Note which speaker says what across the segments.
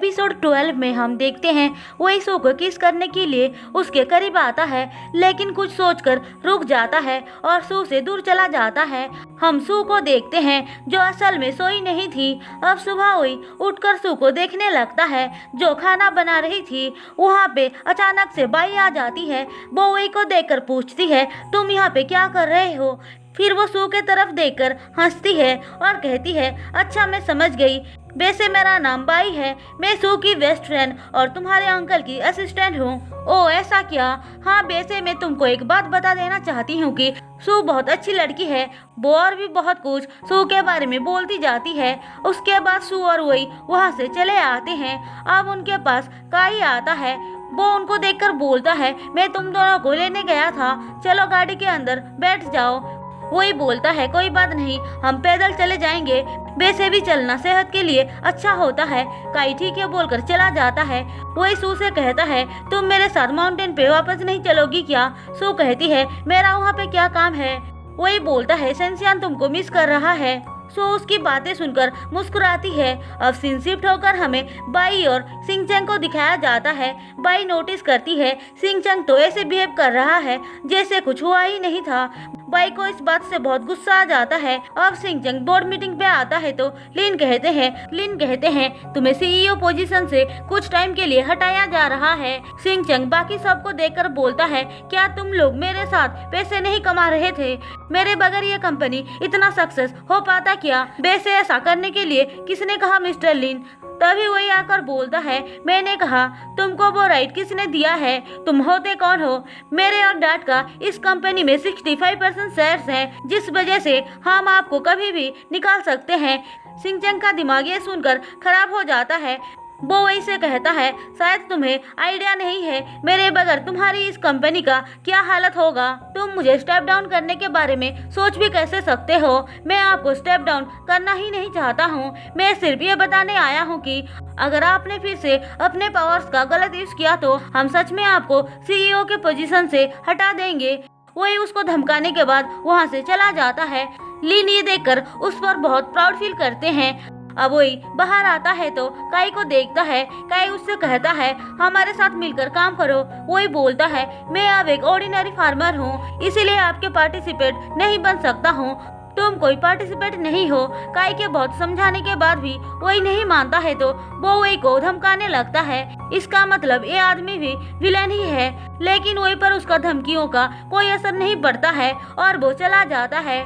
Speaker 1: Episode 12 में हम देखते हैं वही सू को किस करने के लिए उसके करीब आता है, लेकिन कुछ सोचकर रुक जाता है और सू से दूर चला जाता है। हम सू को देखते हैं जो असल में सोई नहीं थी। अब सुबह हुई, उठकर सू को देखने लगता है जो खाना बना रही थी। वहाँ पे अचानक से बाई आ जाती है। वो वही को देखकर पूछती है, तुम यहाँ पे क्या कर रहे हो? फिर वो सू के तरफ देखकर हंसती है और कहती है, अच्छा मैं समझ गई, वैसे मेरा नाम बाई है, मैं सू की बेस्ट फ्रेंड और तुम्हारे अंकल की असिस्टेंट हूँ। ओ ऐसा क्या? हाँ, वैसे मैं तुमको एक बात बता देना चाहती हूँ कि सू बहुत अच्छी लड़की है। वो और भी बहुत कुछ सू के बारे में बोलती जाती है। उसके बाद सू और वही वहाँ से चले आते हैं। अब उनके पास काई आता है। वो उनको देखकर बोलता है, मैं तुम दोनों को लेने गया था, चलो गाड़ी के अंदर बैठ जाओ। वही बोलता है, कोई बात नहीं, हम पैदल चले जाएंगे, वैसे भी चलना सेहत के लिए अच्छा होता है। काई ठीक है बोलकर चला जाता है। वही सू से कहता है, तुम मेरे साथ माउंटेन पे वापस नहीं चलोगी क्या? सू कहती है, मेरा वहाँ पे क्या काम है? वही बोलता है, सेंसियान तुमको मिस कर रहा है। सो उसकी बातें सुनकर मुस्कुराती है। अब सीन शिफ्ट होकर हमें बाई और सिंचंग को दिखाया जाता है। बाई नोटिस करती है सिंचंग तो ऐसे बिहेव कर रहा है जैसे कुछ हुआ ही नहीं था। बाई को इस बात से बहुत गुस्सा आ जाता है। अब सिंचंग बोर्ड मीटिंग पे आता है तो लिन कहते हैं तुम्हें सीईओ पोजीशन से कुछ टाइम के लिए हटाया जा रहा है। सिंचंग बाकी सबको देखकर बोलता है, क्या तुम लोग मेरे साथ पैसे नहीं कमा रहे थे? मेरे बगैर ये कंपनी इतना सक्सेस हो पाता क्या? वैसे ऐसा करने के लिए किसने कहा मिस्टर लिन? तभी वही आकर बोलता है, मैंने कहा, तुमको वो राइट किसने दिया है? तुम होते कौन हो? मेरे और डैड का इस कंपनी में 65% शेयर्स हैं, जिस वजह से हम आपको कभी भी निकाल सकते हैं। सिंचंग का दिमाग ये सुनकर खराब हो जाता है। वो वही से कहता है, शायद तुम्हें आइडिया नहीं है मेरे बगैर तुम्हारी इस कंपनी का क्या हालत होगा। तुम मुझे स्टेप डाउन करने के बारे में सोच भी कैसे सकते हो? मैं आपको स्टेप डाउन करना ही नहीं चाहता हूँ। मैं सिर्फ ये बताने आया हूँ कि अगर आपने फिर से अपने पावर्स का गलत यूज किया तो हम सच में आपको सीईओ के पोजीशन से हटा देंगे। वही उसको धमकाने के बाद वहाँ से चला जाता है। लिन ये देखकर उस पर बहुत प्राउड फील करते हैं। अब वही बाहर आता है तो काई को देखता है। काई उससे कहता है, हमारे साथ मिलकर काम करो। वही बोलता है, मैं अब एक ऑर्डिनरी फार्मर हूँ, इसीलिए आपके पार्टिसिपेट नहीं बन सकता हूँ। तुम कोई पार्टिसिपेट नहीं हो। काई के बहुत समझाने के बाद भी वही नहीं मानता है तो वो वही को धमकाने लगता है। इसका मतलब ये आदमी भी विलेन ही है। लेकिन वही पर उसका धमकियों का कोई असर नहीं पड़ता है और वो चला जाता है।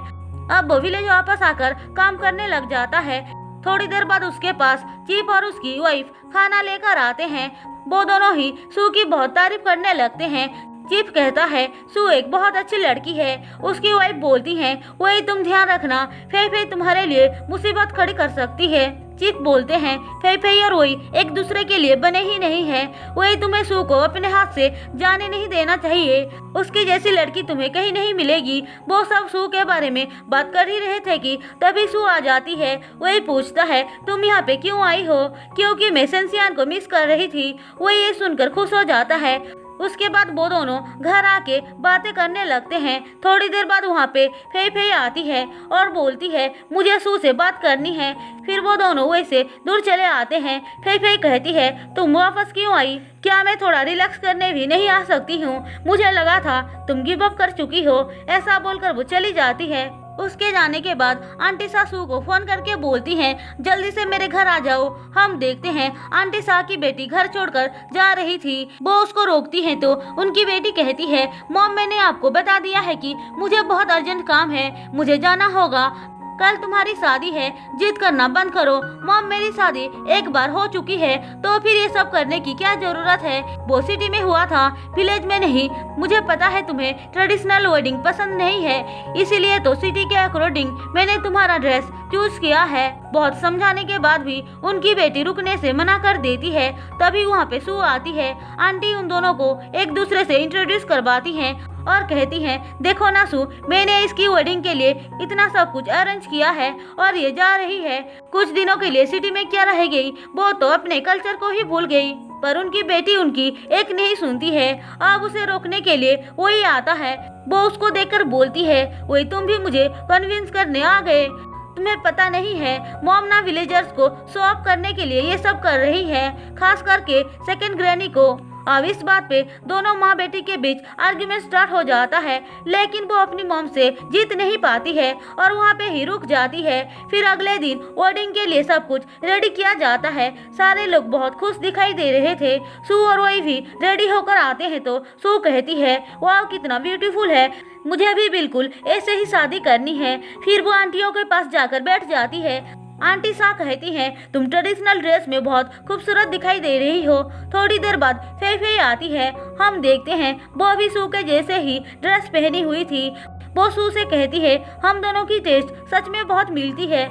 Speaker 1: अब वो विलेज वापस आकर काम करने लग जाता है। थोड़ी देर बाद उसके पास चीफ और उसकी वाइफ खाना लेकर आते हैं। वो दोनों ही सू की बहुत तारीफ करने लगते हैं। चीफ कहता है, सू एक बहुत अच्छी लड़की है। उसकी वाइफ बोलती है, वही तुम ध्यान रखना, फेई तुम्हारे लिए मुसीबत खड़ी कर सकती है। चीफ बोलते हैं, फेई और वही एक दूसरे के लिए बने ही नहीं है। वही तुम्हें सू को अपने हाथ से जाने नहीं देना चाहिए। उसकी जैसी लड़की तुम्हें कहीं नहीं मिलेगी। वो सब सू के बारे में बात कर ही रहे थे कि तभी सू आ जाती है। वही पूछता है, तुम यहाँ पे क्यों आई हो? क्योंकि मैं सेंसियान को मिस कर रही थी। वही ये सुनकर खुश हो जाता है। उसके बाद वो दोनों घर आके बातें करने लगते हैं। थोड़ी देर बाद वहाँ पे फेई आती है और बोलती है, मुझे सू से बात करनी है। फिर वो दोनों वैसे दूर चले आते हैं। फेई कहती है, तुम वापस क्यों आई? क्या मैं थोड़ा रिलैक्स करने भी नहीं आ सकती हूँ? मुझे लगा था तुम गिव अप कर चुकी हो। ऐसा बोलकर वो चली जाती है। उसके जाने के बाद आंटी सा सू को फोन करके बोलती हैं, जल्दी से मेरे घर आ जाओ। हम देखते हैं आंटी सा की बेटी घर छोड़कर जा रही थी। वो उसको रोकती है तो उनकी बेटी कहती है, मॉम मैंने आपको बता दिया है कि मुझे बहुत अर्जेंट काम है, मुझे जाना होगा। कल तुम्हारी शादी है, जिद करना बंद करो। मॉम मेरी शादी एक बार हो चुकी है तो फिर ये सब करने की क्या जरूरत है? वो सिटी में हुआ था, विलेज में नहीं। मुझे पता है तुम्हें ट्रेडिशनल वेडिंग पसंद नहीं है, इसीलिए तो सिटी के अकॉर्डिंग मैंने तुम्हारा ड्रेस चूज किया है। बहुत समझाने के बाद भी उनकी बेटी रुकने से मना कर देती है। तभी वहाँ पे सू आती है। आंटी उन दोनों को एक दूसरे से इंट्रोड्यूस करवाती हैं और कहती हैं, देखो ना सू, मैंने इसकी वेडिंग के लिए इतना सब कुछ अरेंज किया है और ये जा रही है। कुछ दिनों के लिए सिटी में क्या रह गई, वो तो अपने कल्चर को ही भूल गई। पर उनकी बेटी उनकी एक नहीं सुनती है। अब उसे रोकने के लिए वही आता है। वो उसको देखकर बोलती है, वही तुम भी मुझे कन्विंस करने आ गए। तुम्हें पता नहीं है, मॉम ना विलेजर्स को शो ऑफ करने के लिए ये सब कर रही है, खास करके सेकंड ग्रैनी को। अब इस बात पे दोनों माँ बेटी के बीच आर्ग्यूमेंट स्टार्ट हो जाता है, लेकिन वो अपनी मॉम से जीत नहीं पाती है और वहाँ पे ही रुक जाती है। फिर अगले दिन वेडिंग के लिए सब कुछ रेडी किया जाता है। सारे लोग बहुत खुश दिखाई दे रहे थे। सू और वही भी रेडी होकर आते हैं तो सू कहती है, वाह कितना ब्यूटीफुल है, मुझे भी बिल्कुल ऐसे ही शादी करनी है। फिर वो आंटियों के पास जाकर बैठ जाती है। आंटी सा कहती हैं, तुम ट्रेडिशनल ड्रेस में बहुत खूबसूरत दिखाई दे रही हो। थोड़ी देर बाद फे फे आती है। हम देखते हैं वो भी सू के जैसे ही ड्रेस पहनी हुई थी। वो सू से कहती है, हम दोनों की टेस्ट सच में बहुत मिलती है।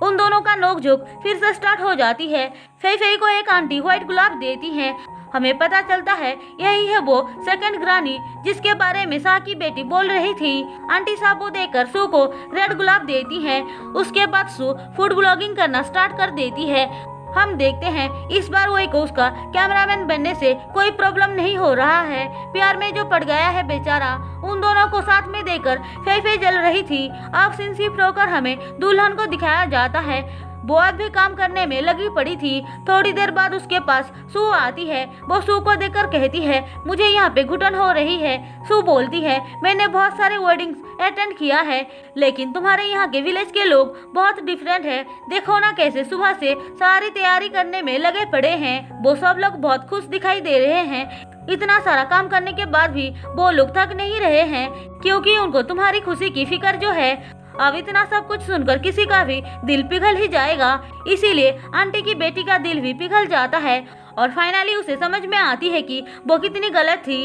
Speaker 1: उन दोनों का नोकझोंक फिर से स्टार्ट हो जाती है। फे फे को एक आंटी व्हाइट गुलाब देती है। हमें पता चलता है यही है वो सेकंड ग्रानी जिसके बारे में सा की बेटी बोल रही थी। आंटी साहब वो देखकर सू को रेड गुलाब देती है। उसके बाद सू फूड ब्लॉगिंग करना स्टार्ट कर देती है। हम देखते हैं इस बार वही को उसका कैमरामैन बनने से कोई प्रॉब्लम नहीं हो रहा है। प्यार में जो पड़ गया है बेचारा। उन दोनों को साथ में देकर फे फे जल रही थी। अब सीन शिफ्ट होकर हमें दुल्हन को दिखाया जाता है। वो आज भी काम करने में लगी पड़ी थी। थोड़ी देर बाद उसके पास सू आती है। वो सू को देखकर कहती है, मुझे यहाँ पे घुटन हो रही है। सू बोलती है, मैंने बहुत सारे वेडिंग्स अटेंड किया है, लेकिन तुम्हारे यहाँ के विलेज के लोग बहुत डिफरेंट है। देखो ना कैसे सुबह से सारी तैयारी करने में लगे पड़े हैं। वो सब लोग बहुत खुश दिखाई दे रहे हैं। इतना सारा काम करने के बाद भी वो लोग थक नहीं रहे हैं, क्योंकि उनको तुम्हारी खुशी की फिक्र जो है। अब इतना सब कुछ सुनकर किसी का भी दिल पिघल ही जाएगा। इसीलिए आंटी की बेटी का दिल भी पिघल जाता है और फाइनली उसे समझ में आती है कि वो कितनी गलत थी।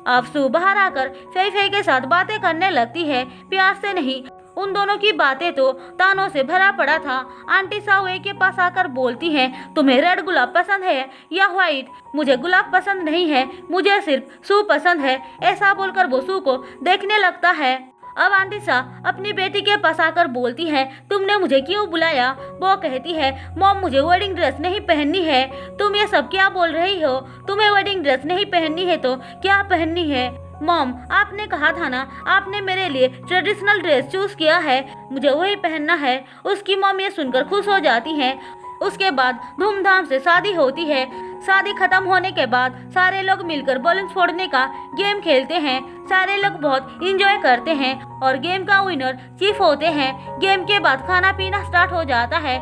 Speaker 1: अब सू बाहर आकर फे फे के साथ बातें करने लगती है, प्यार से नहीं। उन दोनों की बातें तो तानों से भरा पड़ा था। आंटी सावे के पास आकर बोलती हैं, तुम्हें रेड गुलाब पसंद है या व्हाइट? मुझे गुलाब पसंद नहीं है, मुझे सिर्फ सू पसंद है। ऐसा बोलकर वो सू को देखने लगता है। अब आंटी सा अपनी बेटी के पास आकर बोलती है, तुमने मुझे क्यों बुलाया? वो कहती है, मॉम मुझे वेडिंग ड्रेस नहीं पहननी है। तुम ये सब क्या बोल रही हो? तुम्हें वेडिंग ड्रेस नहीं पहननी है तो क्या पहननी है? मॉम आपने कहा था ना, आपने मेरे लिए ट्रेडिशनल ड्रेस चूज किया है, मुझे वही पहनना है। उसकी मॉम ये सुनकर खुश हो जाती है। उसके बाद धूमधाम से शादी होती है। शादी खत्म होने के बाद सारे लोग मिलकर बलून फोड़ने का गेम खेलते हैं। सारे लोग बहुत इंजॉय करते हैं और गेम का विनर चीफ होते हैं। गेम के बाद खाना पीना स्टार्ट हो जाता है,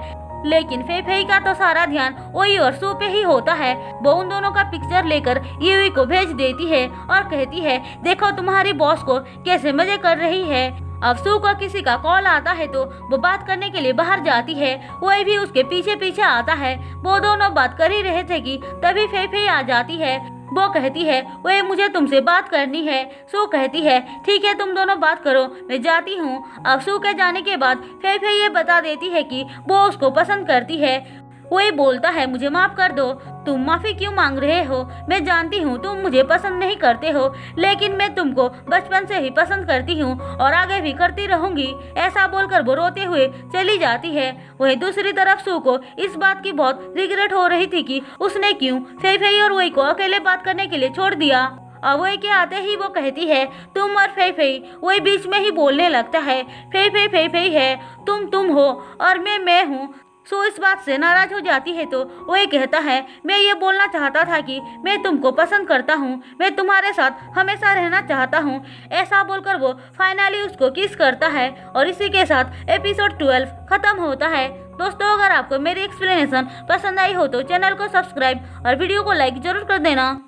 Speaker 1: लेकिन फे फे का तो सारा ध्यान वही और सू पे ही होता है। वो उन दोनों का पिक्चर लेकर यूवी को भेज देती है और कहती है, देखो तुम्हारी बॉस को कैसे मजे कर रही है। अब सू को किसी का कॉल आता है तो वो बात करने के लिए बाहर जाती है। वही भी उसके पीछे पीछे आता है। वो दोनों बात कर ही रहे थे कि तभी फे फे आ जाती है। वो कहती है, वह मुझे तुमसे बात करनी है। सू कहती है, ठीक है तुम दोनों बात करो, मैं जाती हूँ। अब सू के जाने के बाद फे फे ये बता देती है कि वो उसको पसंद करती है। वही बोलता है, मुझे माफ कर दो, तुम माफी क्यों मांग रहे हो? मैं जानती हूँ तुम मुझे पसंद नहीं करते हो, लेकिन मैं तुमको बचपन से ही पसंद करती हूँ और आगे भी करती रहूंगी। ऐसा बोलकर वो रोते हुए चली जाती है। वहीं दूसरी तरफ सू को इस बात की बहुत रिग्रेट हो रही थी कि उसने क्यों फे फे और वही को अकेले बात करने के लिए छोड़ दिया। अब वही के आते ही वो कहती है, तुम और फे फे। वही बीच में ही बोलने लगता है, फे फे है, तुम हो और मैं हूँ। सो इस बात से नाराज हो जाती है तो वही कहता है, मैं ये बोलना चाहता था कि मैं तुमको पसंद करता हूँ, मैं तुम्हारे साथ हमेशा रहना चाहता हूँ। ऐसा बोलकर वो फाइनली उसको किस करता है और इसी के साथ एपिसोड 12 खत्म होता है। दोस्तों अगर आपको मेरी एक्सप्लेनेशन पसंद आई हो तो चैनल को सब्सक्राइब और वीडियो को लाइक जरूर कर देना।